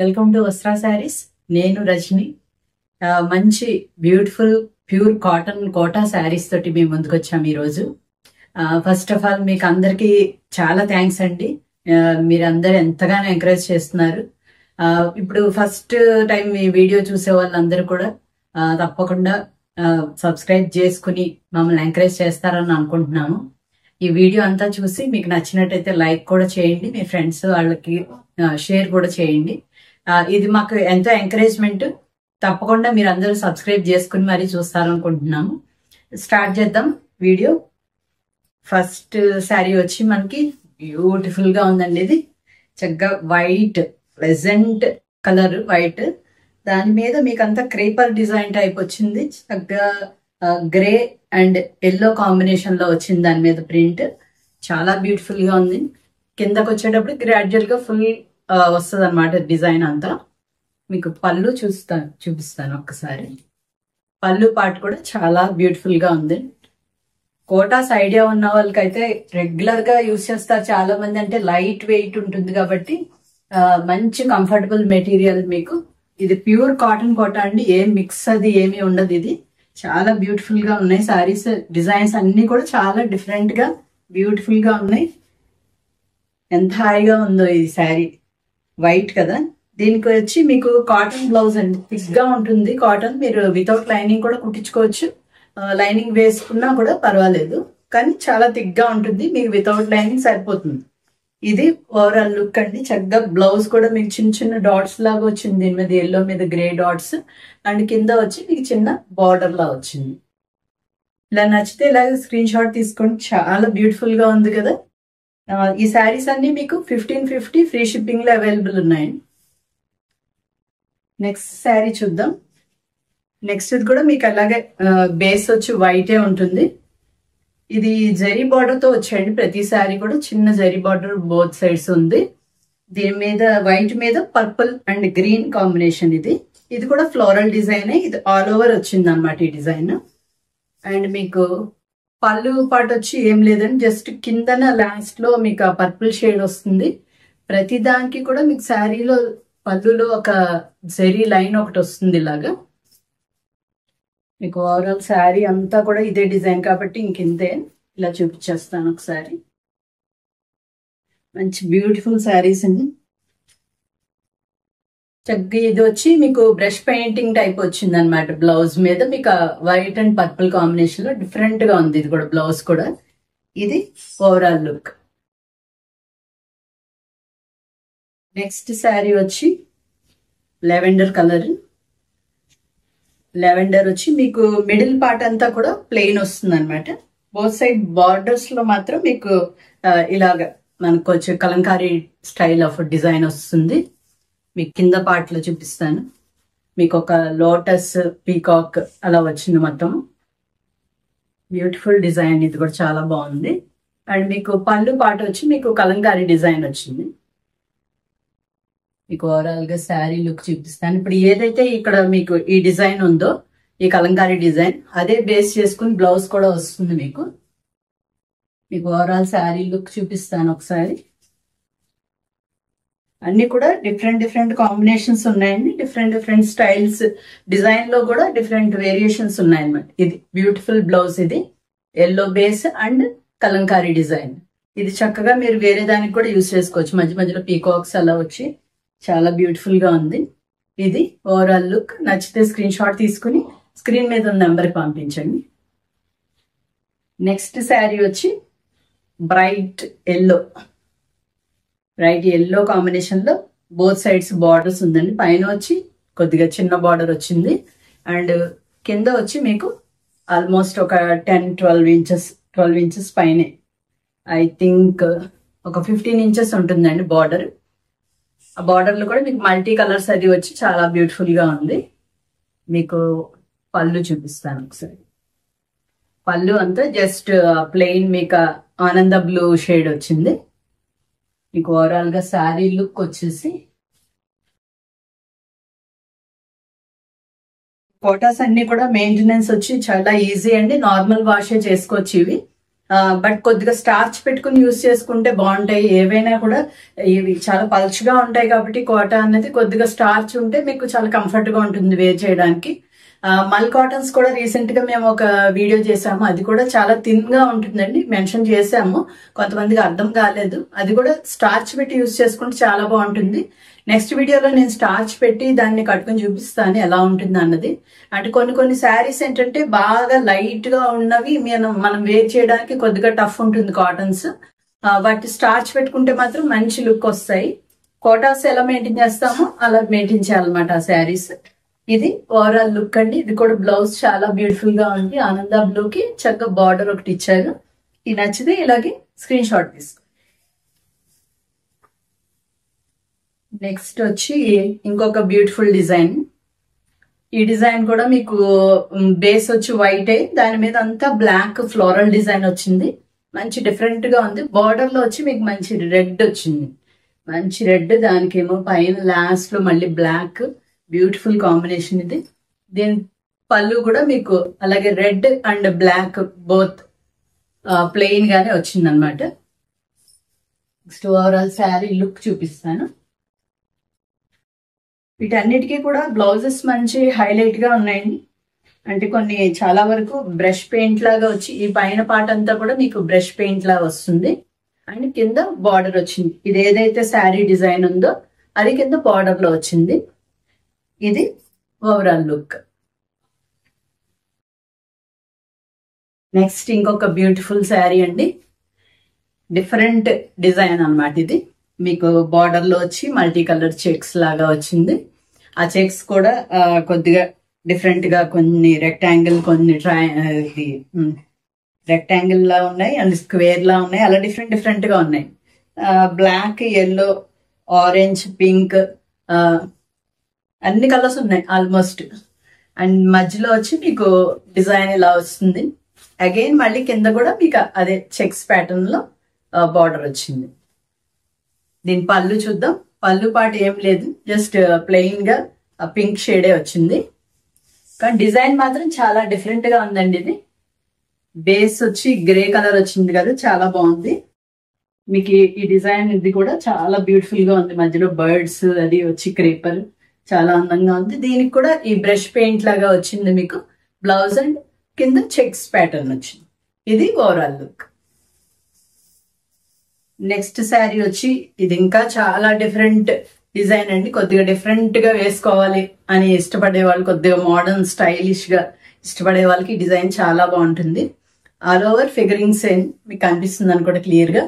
Welcome to వస్త్రా saris. నేను రజని. మంచి beautiful pure cotton Kota saris తోటి మేము ముందుకు వచ్చాము ఈరోజు. ఫస్ట్ ఆఫ్ ఆల్ మీకు అందరికీ చాలా థ్యాంక్స్ అండి. మీరందరూ ఎంతగానో ఎంకరేజ్ చేస్తున్నారు. ఇప్పుడు ఫస్ట్ టైం మీ వీడియో చూసే వాళ్ళందరూ కూడా తప్పకుండా సబ్స్క్రైబ్ చేసుకుని మమ్మల్ని ఎంకరేజ్ చేస్తారని అనుకుంటున్నాము. ఈ వీడియో అంతా చూసి మీకు నచ్చినట్టయితే లైక్ కూడా చేయండి, మీ ఫ్రెండ్స్ వాళ్ళకి షేర్ కూడా చేయండి. ఇది మాకు ఎంతో ఎంకరేజ్మెంట్. తప్పకుండా మీరు అందరూ సబ్స్క్రైబ్ చేసుకుని మరీ చూస్తారనుకుంటున్నాము. స్టార్ట్ చేద్దాం వీడియో. ఫస్ట్ శారీ వచ్చి మనకి బ్యూటిఫుల్ గా ఉందండి. ఇది చక్కగా వైట్ ప్లెజెంట్ కలర్ వైట్, దాని మీద మీకు అంతా క్రేపర్ డిజైన్ టైప్ వచ్చింది. చక్కగా గ్రే అండ్ ఎల్లో కాంబినేషన్ లో వచ్చింది దాని మీద ప్రింట్. చాలా బ్యూటిఫుల్ గా ఉంది. కిందకు వచ్చేటప్పుడు గ్రాడ్యువల్ గా ఫుల్ వస్తుంది అనమాట డిజైన్ అంతా. మీకు పళ్ళు చూపిస్తాను ఒక్కసారి. పళ్ళు పార్ట్ కూడా చాలా బ్యూటిఫుల్ గా ఉంది. కోటాస్ ఐడియా ఉన్న వాళ్ళకైతే రెగ్యులర్ గా యూజ్ చేస్తారు చాలా మంది. అంటే లైట్ వెయిట్ ఉంటుంది కాబట్టి మంచి కంఫర్టబుల్ మెటీరియల్. మీకు ఇది ప్యూర్ కాటన్ కోటా అండి, ఏం మిక్స్ అది ఏమీ ఉండదు. ఇది చాలా బ్యూటిఫుల్ గా ఉన్నాయి శారీస్. డిజైన్స్ అన్ని కూడా చాలా డిఫరెంట్ గా బ్యూటిఫుల్ గా ఉన్నాయి. ఎంత హాయిగా ఉందో ఈ శారీ. వైట్ కదా, దీనికి వచ్చి మీకు కాటన్ బ్లౌజ్ అండి. థిక్ గా ఉంటుంది కాటన్. మీరు వితౌట్ లైనింగ్ కూడా కుట్టించుకోవచ్చు. లైనింగ్ వేసుకున్నా కూడా పర్వాలేదు, కానీ చాలా థిక్ గా ఉంటుంది. మీకు వితౌట్ లైనింగ్ సరిపోతుంది. ఇది ఓవరాల్ లుక్ అండి. చక్కగా బ్లౌజ్ కూడా మీకు చిన్న చిన్న డాట్స్ లాగా వచ్చింది. దీని మీద ఎల్లో మీద గ్రే డాట్స్ అండ్ కింద వచ్చి మీకు చిన్న బార్డర్ లా వచ్చింది. ఇలా నచ్చితే ఇలాగే స్క్రీన్ షాట్ తీసుకోండి. చాలా బ్యూటిఫుల్ గా ఉంది కదా. ఈ శారీస్ అన్ని మీకు 1550 ఫ్రీ షిప్పింగ్ లో అవైలబుల్ ఉన్నాయి. నెక్స్ట్ శారీ చూద్దాం. నెక్స్ట్ ఇది కూడా మీకు అలాగే బేస్ వచ్చి వైటే ఉంటుంది. ఇది జరీ బార్డర్ తో వచ్చాయండి. ప్రతి శారీ కూడా చిన్న జరీ బార్డర్ బోత్ సైడ్స్ ఉంది. దీని మీద వైట్ మీద పర్పుల్ అండ్ గ్రీన్ కాంబినేషన్. ఇది కూడా ఫ్లోరల్ డిజైన్. ఇది ఆల్ ఓవర్ వచ్చింది అనమాట ఈ డిజైన్. అండ్ మీకు పళ్ళు పాటు వచ్చి ఏం లేదండి, జస్ట్ కిందన లాస్ట్ లో మీకు ఆ పర్పుల్ షేడ్ వస్తుంది. ప్రతి దానికి కూడా మీకు శారీలో పళ్ళులో ఒక జరీ లైన్ ఒకటి వస్తుంది ఇలాగా. మీకు ఓవరాల్ శారీ అంతా కూడా ఇదే డిజైన్ కాబట్టి ఇంకింతే. ఇలా చూపించేస్తాను ఒకసారి. మంచి బ్యూటిఫుల్ శారీస్ అండి. చక్కగా ఇది వచ్చి మీకు బ్రష్ పెయింటింగ్ టైప్ వచ్చింది అనమాట. బ్లౌజ్ మీద మీకు వైట్ అండ్ పర్పుల్ కాంబినేషన్ లో డిఫరెంట్ గా ఉంది. ఇది కూడా బ్లౌజ్ కూడా. ఇది ఓవరాల్ లుక్. నెక్స్ట్ శారీ వచ్చి లెవెండర్ కలర్. లెవెండర్ వచ్చి మీకు మిడిల్ పార్ట్ అంతా కూడా ప్లెయిన్ వస్తుంది అనమాట. బోత్ సైడ్ బార్డర్స్ లో మాత్రం మీకు ఇలాగ మనకు వచ్చే కలంకారీ స్టైల్ ఆఫ్ డిజైన్ వస్తుంది. మీకు కింద పార్ట్ లో చూపిస్తాను. మీకు ఒక లోటస్ పీకాక్ అలా వచ్చింది మొత్తం. Beautiful design. ఇది కూడా చాలా బాగుంది. అండ్ మీకు పళ్ళు పార్ట్ వచ్చి మీకు కలంకారీ డిజైన్ వచ్చింది. మీకు ఓవరాల్ గా శారీ లుక్ చూపిస్తాను. ఇప్పుడు ఏదైతే ఇక్కడ మీకు ఈ డిజైన్ ఉందో, ఈ కలంకారీ డిజైన్, అదే బేస్ చేసుకుని బ్లౌజ్ కూడా వస్తుంది మీకు. మీకు ఓవరాల్ శారీ లుక్ చూపిస్తాను ఒకసారి. అన్ని కూడా డిఫరెంట్ డిఫరెంట్ కాంబినేషన్స్ ఉన్నాయండి. Different styles. డిజైన్ లో కూడా డిఫరెంట్ వేరియేషన్స్ ఉన్నాయన్నమాట. ఇది బ్యూటిఫుల్ బ్లౌజ్. ఇది yellow base and Kalamkari design. ఇది చక్కగా మీరు వేరే దానికి కూడా యూజ్ చేసుకోవచ్చు. మధ్య మధ్యలో పీకాక్స్ అలా వచ్చి చాలా బ్యూటిఫుల్ గా ఉంది. ఇది ఓవరాల్ లుక్. నచ్చితే స్క్రీన్ షాట్ తీసుకుని స్క్రీన్ మీద ఉన్న నెంబర్కి పంపించండి. నెక్స్ట్ శారీ వచ్చి bright yellow. Bright yellow combination లో బోత్ సైడ్స్ బార్డర్స్ ఉందండి. పైన వచ్చి కొద్దిగా చిన్న బార్డర్ వచ్చింది. అండ్ కింద వచ్చి మీకు ఆల్మోస్ట్ ఒక 12 ఇంచెస్ పైనే. ఐ థింక్ ఒక 15 ఇంచెస్ ఉంటుందండి బార్డర్. ఆ బార్డర్ లో కూడా మీకు మల్టీ కలర్స్ అది వచ్చి చాలా బ్యూటిఫుల్ గా ఉంది. మీకు పళ్ళు చూపిస్తాను ఒకసారి. పళ్ళు అంతా జస్ట్ ప్లెయిన్ మీకు ఆనంద బ్లూ షేడ్ వచ్చింది. మీకు ఓవరాల్ గా శారీ లుక్ వచ్చేసి కోటాస్ అన్ని కూడా మెయింటెనెన్స్ వచ్చి చాలా ఈజీ అండి. నార్మల్ వాషే చేసుకోవచ్చు ఇవి. బట్ కొద్దిగా స్టార్చ్ పెట్టుకుని యూస్ చేసుకుంటే బాగుంటాయి. ఏవైనా కూడా ఇవి చాలా పల్చగా ఉంటాయి కాబట్టి కోటా అనేది కొద్దిగా స్టార్చ్ ఉంటే మీకు చాలా కంఫర్ట్ గా ఉంటుంది వేర్ చేయడానికి. మల్ కాటన్స్ కూడా రీసెంట్ గా మేము ఒక వీడియో చేసాము, అది కూడా చాలా థిన్ గా ఉంటుందండి, మెన్షన్ చేసాము, కొంతమందికి అర్థం కాలేదు. అది కూడా స్టార్చ్ పెట్టి యూస్ చేసుకుంటే చాలా బాగుంటుంది. నెక్స్ట్ వీడియోలో నేను స్టార్చ్ పెట్టి దాన్ని కట్టుకొని చూపిస్తాను ఎలా ఉంటుంది అన్నది. అంటే కొన్ని శారీస్ ఏంటంటే బాగా లైట్ గా ఉన్నవి మనం వేర్ చేయడానికి కొద్దిగా టఫ్ ఉంటుంది కాటన్స్. వాటి స్టార్చ్ పెట్టుకుంటే మాత్రం మంచి లుక్ వస్తాయి. కోటాస్ ఎలా మెయింటైన్ చేస్తామో అలా మెయింటైన్ చేయాలన్నమాట ఆ శారీస్. ఇది ఓవరాల్ లుక్ అండి. ఇది కూడా బ్లౌజ్ చాలా బ్యూటిఫుల్ గా ఉంది. ఆనంద బ్లూ కి చక్కగా బార్డర్ ఒకటి ఇచ్చారు. ఇది నచ్చితే ఇలాగే స్క్రీన్ షాట్ తీసుకో. నెక్స్ట్ వచ్చి ఇంకొక బ్యూటిఫుల్ డిజైన్. ఈ డిజైన్ కూడా మీకు బేస్ వచ్చి వైట్ దాని మీద అంతా బ్లాక్ ఫ్లోరల్ డిజైన్ వచ్చింది. మంచి డిఫరెంట్ గా ఉంది. బార్డర్ లో వచ్చి మీకు మంచి రెడ్ వచ్చింది, మంచి రెడ్, దానికేమో పైన లాస్ట్ లో మళ్ళీ బ్లాక్. బ్యూటిఫుల్ కాంబినేషన్ ఇది. దీని పళ్ళు కూడా మీకు అలాగే red and black both plain గానే వచ్చింది అనమాట. నెక్స్ట్ ఓవరాల్ శారీ లుక్ చూపిస్తాను. వీటన్నిటికీ కూడా బ్లౌజెస్ మంచి హైలైట్ గా ఉన్నాయండి. అంటే కొన్ని చాలా వరకు బ్రష్ పెయింట్ లాగా వచ్చి ఈ పైన పార్ట్ అంతా కూడా మీకు బ్రష్ పెయింట్ లాగా వస్తుంది. అండ్ కింద బార్డర్ వచ్చింది. ఇది ఏదైతే శారీ డిజైన్ ఉందో అది కింద బార్డర్ లో వచ్చింది. ఇది ఓవరాల్ లుక్. నెక్స్ట్ ఇంకొక బ్యూటిఫుల్ శారీ అండి. డిఫరెంట్ డిజైన్ అన్నమాట. ఇది మీకు బార్డర్ లో వచ్చి మల్టీ కలర్ చెక్స్ లాగా వచ్చింది. ఆ చెక్స్ కూడా కొద్దిగా డిఫరెంట్ గా, కొన్ని రెక్టాంగిల్, కొన్ని రెక్టాంగిల్ లా ఉన్నాయి అండ్ స్క్వేర్ లా ఉన్నాయి. అలా డిఫరెంట్ గా ఉన్నాయి. బ్లాక్, ఎల్లో, ఆరెంజ్, పింక్, అన్ని కలర్స్ ఉన్నాయి ఆల్మోస్ట్. అండ్ మధ్యలో వచ్చి మీకు డిజైన్ ఇలా వస్తుంది. అగైన్ మళ్ళీ కింద కూడా మీకు అదే చెక్స్ ప్యాటర్న్ లో బార్డర్ వచ్చింది. దీని పళ్ళు చూద్దాం. పళ్ళు పాటు ఏం లేదు, జస్ట్ ప్లెయిన్ గా పింక్ షేడే వచ్చింది. కానీ డిజైన్ మాత్రం చాలా డిఫరెంట్ గా ఉందండి. ఇది బేస్ వచ్చి గ్రే కలర్ వచ్చింది కదా, చాలా బాగుంది. మీకు ఈ డిజైన్ ఇది కూడా చాలా బ్యూటిఫుల్ గా ఉంది. మధ్యలో బర్డ్స్ అది వచ్చి క్రీపర్ చాలా అందంగా ఉంది. దీనికి కూడా ఈ బ్రష్ పెయింట్ లాగా వచ్చింది మీకు బ్లౌజ్ అండ్ కింద చెక్స్ ప్యాటర్న్ వచ్చింది. ఇది ఓవరాల్ లుక్. నెక్స్ట్ శారీ వచ్చి ఇది ఇంకా చాలా డిఫరెంట్ డిజైన్ అండి. కొద్దిగా డిఫరెంట్ గా వేసుకోవాలి అని ఇష్టపడే వాళ్ళు, కొద్దిగా మోడర్న్ స్టైలిష్ గా ఇష్టపడే వాళ్ళకి డిజైన్ చాలా బాగుంటుంది. ఆల్ ఓవర్ ఫిగరింగ్ సేమ్ మీకు కనిపిస్తుంది అనుకోండి క్లియర్ గా.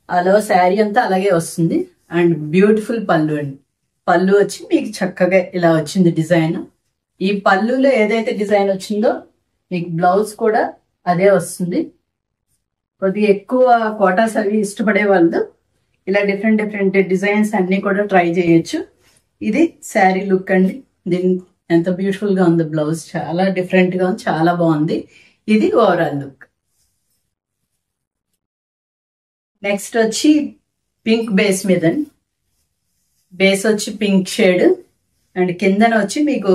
ఆల్ ఓవర్ శారీ అంతా అలాగే వస్తుంది. అండ్ బ్యూటిఫుల్ పళ్ళు అండి. పళ్ళు వచ్చి మీకు చక్కగా ఇలా వచ్చింది డిజైన్. ఈ పళ్ళులో ఏదైతే డిజైన్ వచ్చిందో మీకు బ్లౌజ్ కూడా అదే వస్తుంది. కొద్దిగా ఎక్కువ కోటాస్ అవి ఇష్టపడే వాళ్ళు ఇలా డిఫరెంట్ డిజైన్స్ అన్ని కూడా ట్రై చేయొచ్చు. ఇది శారీ లుక్ అండి. దీని ఎంత బ్యూటిఫుల్ గా ఉంది. బ్లౌజ్ చాలా డిఫరెంట్ గా ఉంది, చాలా బాగుంది. ఇది ఓవరాల్ లుక్. నెక్స్ట్ వచ్చి పింక్ బేస్ మీద, బేస్ వచ్చి పింక్ షేడ్ అండ్ కిందన వచ్చి మీకు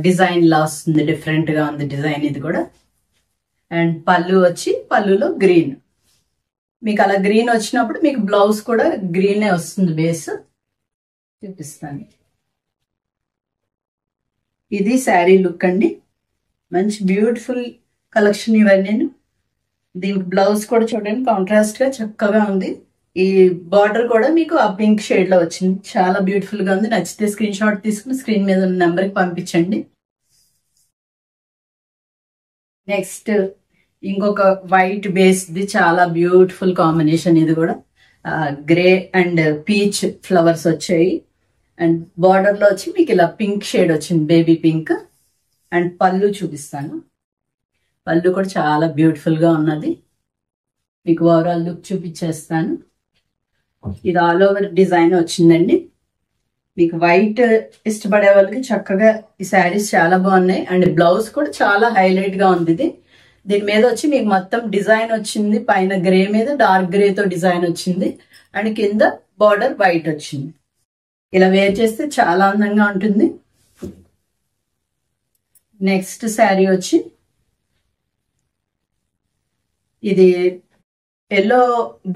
డిజైన్ లా వస్తుంది. డిఫరెంట్ గా ఉంది డిజైన్ ఇది కూడా. అండ్ పళ్ళు వచ్చి పళ్ళులో గ్రీన్. మీకు అలా గ్రీన్ వచ్చినప్పుడు మీకు బ్లౌజ్ కూడా గ్రీనే వస్తుంది. బేస్ చూపిస్తాను. ఇది శారీ లుక్ అండి. మంచి బ్యూటిఫుల్ కలెక్షన్ ఇవన్నీ. దీనికి బ్లౌజ్ కూడా చూడండి కాంట్రాస్ట్ గా చక్కగా ఉంది. ఈ బార్డర్ కూడా మీకు ఆ పింక్ షేడ్ లో వచ్చింది. చాలా బ్యూటిఫుల్ గా ఉంది. నచ్చితే స్క్రీన్ షాట్ తీసుకుని స్క్రీన్ మీద ఉన్న నెంబర్ కి పంపించండి. నెక్స్ట్ ఇంకొక వైట్ బేస్ ది చాలా బ్యూటిఫుల్ కాంబినేషన్. ఇది కూడా గ్రే అండ్ పీచ్ ఫ్లవర్స్ వచ్చాయి. అండ్ బార్డర్ లో వచ్చి మీకు ఇలా పింక్ షేడ్ వచ్చింది, బేబీ పింక్. అండ్ పళ్ళు చూపిస్తాను. పళ్ళు కూడా చాలా బ్యూటిఫుల్ గా ఉన్నది. మీకు ఓవరాల్ లుక్ చూపించేస్తాను. ఇది ఆల్ ఓవర్ డిజైన్ వచ్చిందండి. మీకు వైట్ ఇష్టపడే వాళ్ళకి చక్కగా ఈ శారీస్ చాలా బాగున్నాయి. అండ్ బ్లౌజ్ కూడా చాలా హైలైట్ గా ఉంది. ఇది దీని మీద వచ్చి మీకు మొత్తం డిజైన్ వచ్చింది. పైన గ్రే మీద డార్క్ గ్రే తో డిజైన్ వచ్చింది. అండ్ కింద బార్డర్ వైట్ వచ్చింది. ఇలా వేర్ చేస్తే చాలా అందంగా ఉంటుంది. నెక్స్ట్ శారీ వచ్చి ఇది ఎల్లో,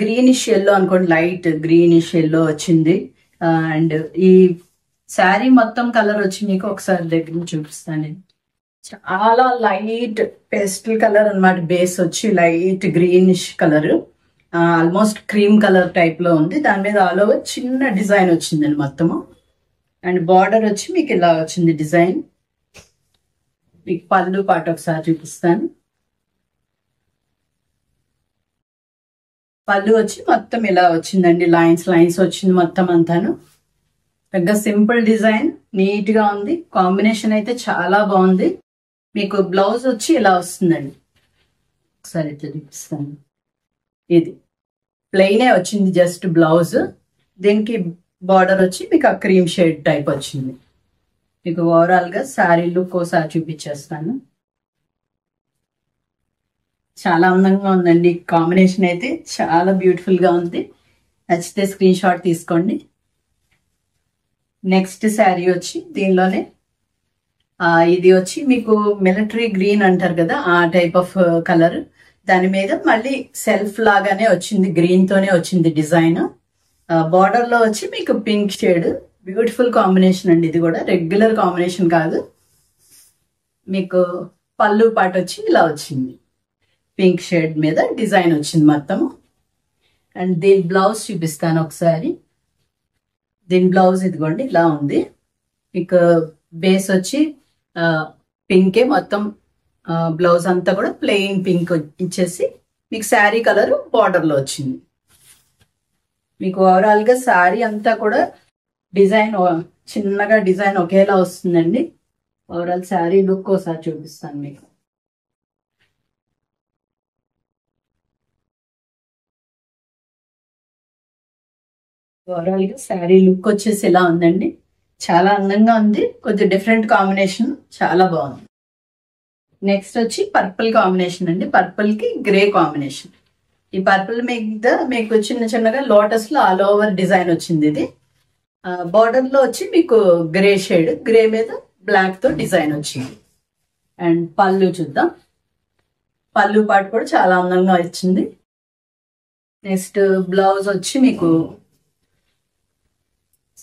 గ్రీనిష్ ఎల్లో అనుకోండి, లైట్ గ్రీనిష్ ఎల్లో వచ్చింది. అండ్ ఈ శారీ మొత్తం కలర్ వచ్చి మీకు ఒకసారి దగ్గర నుంచి చూపిస్తాను నేను. చాలా లైట్ పేస్టల్ కలర్ అన్నమాట. బేస్ వచ్చి light greenish colour, almost cream colour type లో ఉంది. దాని మీద ఆల్ ఓవర్ చిన్న డిజైన్ వచ్చిందండి మొత్తము. అండ్ బార్డర్ వచ్చి మీకు ఇలా వచ్చింది డిజైన్. మీకు పళ్ళు పాట ఒకసారి చూపిస్తాను. పళ్ళు వచ్చి మొత్తం ఇలా వచ్చిందండి, లైన్స్ లైన్స్ వచ్చింది మొత్తం అంతాను. పెద్ద సింపుల్ డిజైన్, నీట్ గా ఉంది. కాంబినేషన్ అయితే చాలా బాగుంది. మీకు బ్లౌజ్ వచ్చి ఇలా వస్తుందండి, ఒకసారి ఇట్లా చూపిస్తాను. ఇది ప్లెయినే వచ్చింది జస్ట్ బ్లౌజ్. దీనికి బార్డర్ వచ్చి మీకు ఆ క్రీమ్ షేడ్ టైప్ వచ్చింది. మీకు ఓవరాల్ గా శారీ లుక్ ఒకసారి చూపించేస్తాను. చాలా అందంగా ఉందండి. కాంబినేషన్ అయితే చాలా బ్యూటిఫుల్ గా ఉంది. నచ్చితే స్క్రీన్ షాట్ తీసుకోండి. నెక్స్ట్ శారీ వచ్చి దీనిలోనే ఇది వచ్చి మీకు మిలిటరీ గ్రీన్ అంటారు కదా, ఆ టైప్ ఆఫ్ కలర్. దాని మీద మళ్ళీ సెల్ఫ్ లాగానే వచ్చింది, గ్రీన్ తోనే వచ్చింది డిజైన్. బార్డర్ లో వచ్చి మీకు పింక్ షేడ్, బ్యూటిఫుల్ కాంబినేషన్ అండి. ఇది కూడా రెగ్యులర్ కాంబినేషన్ కాదు. మీకు పళ్ళు పాట వచ్చి ఇలా వచ్చింది, పింక్ షేడ్ మీద డిజైన్ వచ్చింది మొత్తము. అండ్ దీని బ్లౌజ్ చూపిస్తాను ఒకసారి. దీని బ్లౌజ్ ఇదిగోండి ఇలా ఉంది. మీకు బేస్ వచ్చి పింకే మొత్తం, బ్లౌజ్ అంతా కూడా ప్లెయిన్ పింక్ ఇచ్చేసి మీకు శారీ కలర్ బార్డర్ లో వచ్చింది. మీకు ఓవరాల్ గా శారీ అంతా కూడా డిజైన్ చిన్నగా డిజైన్ ఒకేలా వస్తుందండి. ఓవరాల్ శారీ లుక్ ఒకసారి చూపిస్తాను మీకు. ఓవరాల్ గా శారీ లుక్ వచ్చేసి ఇలా ఉందండి. చాలా అందంగా ఉంది. కొంచెం డిఫరెంట్ కాంబినేషన్, చాలా బాగుంది. నెక్స్ట్ వచ్చి పర్పుల్ కాంబినేషన్ అండి. పర్పుల్ కి గ్రే కాంబినేషన్. ఈ పర్పుల్ మీద మీకు చిన్న చిన్నగా లోటస్ లో ఆల్ ఓవర్ డిజైన్ వచ్చింది. ఇది బార్డర్ లో వచ్చి మీకు గ్రే షేడ్, గ్రే మీద బ్లాక్ తో డిజైన్ వచ్చింది. అండ్ పళ్ళు చూద్దాం. పళ్ళు పాటు కూడా చాలా అందంగా వచ్చింది. నెక్స్ట్ బ్లౌజ్ వచ్చి మీకు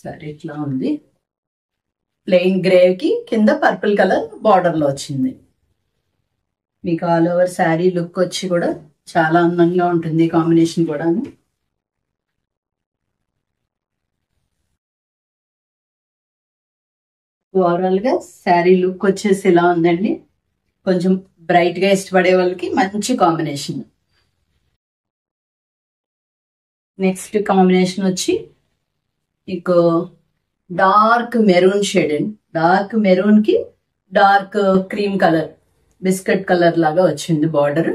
సరే ఇట్లా ఉంది, ప్లెయిన్ గ్రే కి కింద పర్పుల్ కలర్ బార్డర్ లో వచ్చింది. మీకు ఆల్ ఓవర్ శారీ లుక్ వచ్చి కూడా చాలా అందంగా ఉంటుంది కాంబినేషన్ కూడా. ఓవరాల్ గా శారీ లుక్ వచ్చేసి ఇలా ఉందండి. కొంచెం బ్రైట్ గా ఇష్టపడే వాళ్ళకి మంచి కాంబినేషన్. నెక్స్ట్ కాంబినేషన్ వచ్చి మీకు డార్క్ మెరూన్ షేడ్ అండి. డార్క్ మెరూన్ కి dark cream colour, biscuit colour లాగా వచ్చింది బార్డర్.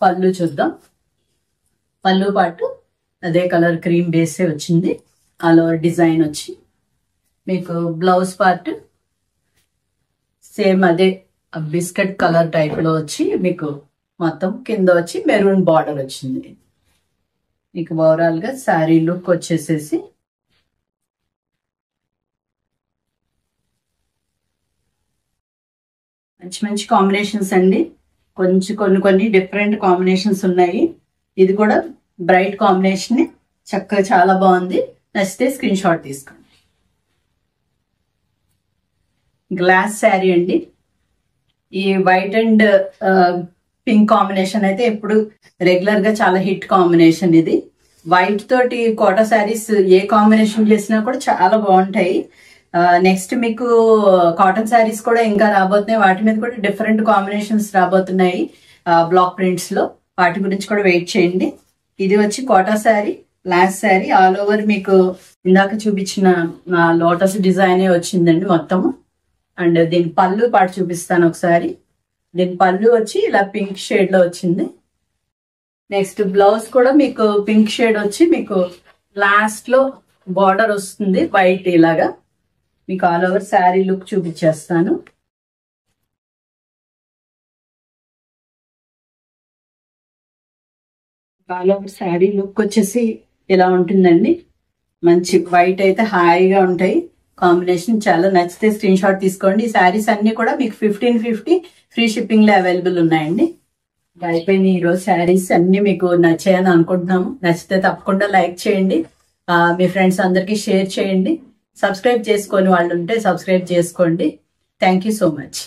పళ్ళు చూద్దాం. పళ్ళు పాటు అదే కలర్ క్రీమ్ బేసే వచ్చింది. ఆల్ ఓవర్ డిజైన్ వచ్చి మీకు బ్లౌజ్ పార్ట్ సేమ్ అదే బిస్కెట్ కలర్ టైప్ లో వచ్చి మీకు మొత్తం కింద వచ్చి మెరూన్ బార్డర్ వచ్చింది. మీకు ఓవరాల్ గా శారీ లుక్ వచ్చేసేసి మంచి మంచి కాంబినేషన్స్ అండి. కొన్ని డిఫరెంట్ కాంబినేషన్స్ ఉన్నాయి. ఇది కూడా బ్రైట్ కాంబినేషన్, చక్కగా చాలా బాగుంది. నచ్చితే స్క్రీన్ షాట్ తీసుకోండి. గ్లాస్ శారీ అండి. ఈ వైట్ అండ్ పింక్ కాంబినేషన్ అయితే ఎప్పుడు రెగ్యులర్ గా చాలా హిట్ కాంబినేషన్. ఇది వైట్ తోటి కోటా శారీస్ ఏ కాంబినేషన్ చేసినా కూడా చాలా బాగుంటాయి. నెక్స్ట్ మీకు కాటన్ శారీస్ కూడా ఇంకా రాబోతున్నాయి. వాటి మీద కూడా డిఫరెంట్ కాంబినేషన్స్ రాబోతున్నాయి బ్లాక్ ప్రింట్స్ లో. వాటి గురించి కూడా వెయిట్ చేయండి. ఇది వచ్చి Kota sari, glass sari. All over మీకు ఇందాక చూపించిన లోటస్ డిజైనే వచ్చిందండి మొత్తము. అండ్ దీని పళ్ళు పాటు చూపిస్తాను ఒకసారి. దీని పళ్ళు వచ్చి ఇలా పింక్ షేడ్ లో వచ్చింది. నెక్స్ట్ బ్లౌజ్ కూడా మీకు పింక్ షేడ్ వచ్చి మీకు లాస్ట్ లో బార్డర్ వస్తుంది వైట్ ఇలాగా. మీకు ఆల్ ఓవర్ శారీ లుక్ చూపించేస్తాను. ఆల్ ఓవర్ శారీ లుక్ వచ్చేసి ఇలా ఉంటుందండి. మంచి వైట్ అయితే హాయిగా ఉంటాయి. కాంబినేషన్ చాలా నచ్చితే స్క్రీన్ షాట్ తీసుకోండి. ఈ శారీస్ అన్ని కూడా మీకు 1550 ఫ్రీ షిప్పింగ్ లో అవైలబుల్ ఉన్నాయండి. అయిపోయినాయి ఈరోజు శారీస్ అన్ని మీకు నచ్చాయని అనుకుంటున్నాము. నచ్చితే తప్పకుండా లైక్ చేయండి, మీ ఫ్రెండ్స్ అందరికీ షేర్ చేయండి. సబ్స్క్రైబ్ చేసుకొని వాళ్ళు ఉంటే సబ్స్క్రైబ్ చేసుకోండి. Thank you so much.